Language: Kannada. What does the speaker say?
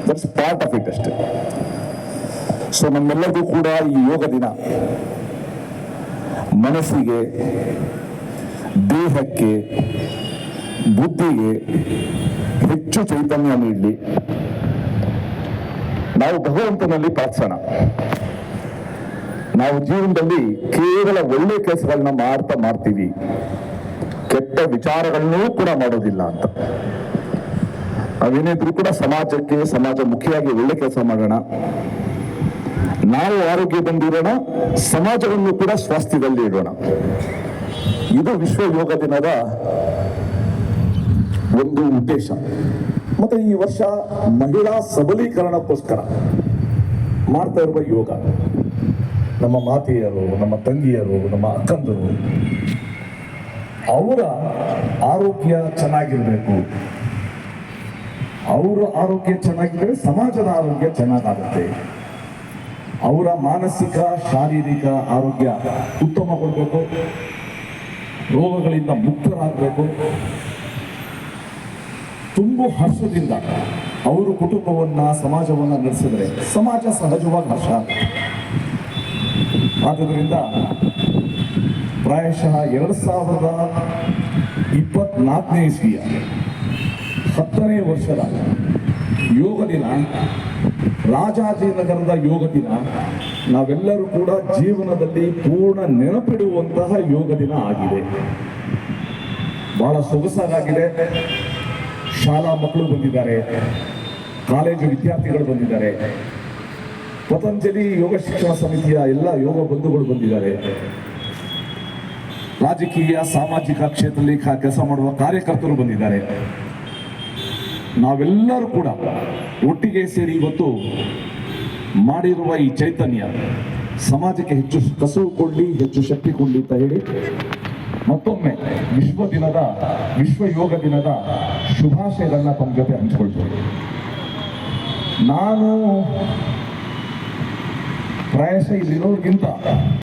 ದಟ್ಸ್ ಪಾರ್ಟ್ ಆಫ್ ಇಟ್ ಅಷ್ಟೇ. ಸೊ ನಮ್ಮೆಲ್ಲರಿಗೂ ಕೂಡ ಈ ಯೋಗ ದಿನ ಮನಸ್ಸಿಗೆ, ದೇಹಕ್ಕೆ, ಬುದ್ಧಿಗೆ ಹೆಚ್ಚು ಚೈತನ್ಯ ನೀಡಲಿ. ನಾವು ಭಗವಂತನಲ್ಲಿ ಪ್ರಾರ್ಥನ. ನಾವು ಜೀವನದಲ್ಲಿ ಕೇವಲ ಒಳ್ಳೆ ಕೆಲಸಗಳನ್ನ ಮಾಡ್ತೀವಿ, ಕೆಟ್ಟ ವಿಚಾರಗಳನ್ನೂ ಕೂಡ ಮಾಡೋದಿಲ್ಲ ಅಂತ. ನಾವೇನಿದ್ರು ಕೂಡ ಸಮಾಜಕ್ಕೆ, ಸಮಾಜ ಮುಖಿಯಾಗಿ ಒಳ್ಳೆ ಕೆಲಸ ಮಾಡೋಣ, ನಾವು ಆರೋಗ್ಯ ಬಂದಿರೋಣ, ಸಮಾಜವನ್ನು ಕೂಡ ಸ್ವಾಸ್ಥ್ಯದಲ್ಲಿ ಇಡೋಣ. ಇದು ವಿಶ್ವ ಯೋಗ ದಿನದ ಒಂದು ಉದ್ದೇಶ. ಮತ್ತೆ ಈ ವರ್ಷ ಮಹಿಳಾ ಸಬಲೀಕರಣಕ್ಕೋಸ್ಕರ ಮಾಡ್ತಾ ಇರುವ ಯೋಗ, ನಮ್ಮ ಮಾತೆಯರು, ನಮ್ಮ ತಂಗಿಯರು, ನಮ್ಮ ಅಕ್ಕಂದರು, ಅವರ ಆರೋಗ್ಯ ಚೆನ್ನಾಗಿರ್ಬೇಕು. ಅವರ ಆರೋಗ್ಯ ಚೆನ್ನಾಗಿದ್ರೆ ಸಮಾಜದ ಆರೋಗ್ಯ ಚೆನ್ನಾಗಾಗುತ್ತೆ. ಅವರ ಮಾನಸಿಕ, ಶಾರೀರಿಕ ಆರೋಗ್ಯ ಉತ್ತಮಗೊಳ್ಬೇಕು, ರೋಗಗಳಿಂದ ಮುಕ್ತರಾಗಬೇಕು. ತುಂಬು ಹರ್ಷದಿಂದ ಅವರು ಕುಟುಂಬವನ್ನ, ಸಮಾಜವನ್ನ ನಡೆಸಿದ್ರೆ ಸಮಾಜ ಸಹಜವಾಗಿ ಹರ್ಷ. ಆದ್ದರಿಂದ ಪ್ರಾಯಶಃ 2024ನೇ ಇಸ್ವಿಯ 10ನೇ ವರ್ಷದ ಯೋಗ ದಿನ, ರಾಜಾಜಿನಗರದ ಯೋಗ ದಿನ, ನಾವೆಲ್ಲರೂ ಕೂಡ ಜೀವನದಲ್ಲಿ ಪೂರ್ಣ ನೆನಪಿಡುವಂತಹ ಯೋಗ ದಿನ ಆಗಿದೆ. ಬಹಳ ಸೊಗಸಾಗಿದೆ. ಶಾಲಾ ಮಕ್ಕಳು ಬಂದಿದ್ದಾರೆ, ಕಾಲೇಜು ವಿದ್ಯಾರ್ಥಿಗಳು ಬಂದಿದ್ದಾರೆ, ಪತಂಜಲಿ ಯೋಗ ಶಿಕ್ಷಣ ಸಮಿತಿಯ ಎಲ್ಲ ಯೋಗ ಬಂಧುಗಳು ಬಂದಿದ್ದಾರೆ, ರಾಜಕೀಯ, ಸಾಮಾಜಿಕ ಕ್ಷೇತ್ರದಲ್ಲಿ ಕೆಲಸ ಮಾಡುವ ಕಾರ್ಯಕರ್ತರು ಬಂದಿದ್ದಾರೆ. ನಾವೆಲ್ಲರೂ ಕೂಡ ಒಟ್ಟಿಗೆ ಸೇರಿ ಇವತ್ತು ಮಾಡಿರುವ ಈ ಚೈತನ್ಯ ಸಮಾಜಕ್ಕೆ ಹೆಚ್ಚು ಕಸುವು ಕೊಡಲಿ, ಹೆಚ್ಚು ಶಕ್ತಿ ಕೊಡಲಿ ಅಂತ ಹೇಳಿ ಮತ್ತೊಮ್ಮೆ ವಿಶ್ವ ಯೋಗ ದಿನದ ಶುಭಾಶಯಗಳನ್ನ ತಮ್ಮ ಜೊತೆ ಹಂಚಿಕೊಳ್ತೇವೆ. ನಾನು ಪ್ರಾಯಶಃ ಇಲ್ಲಿರೋರಿಗಿಂತ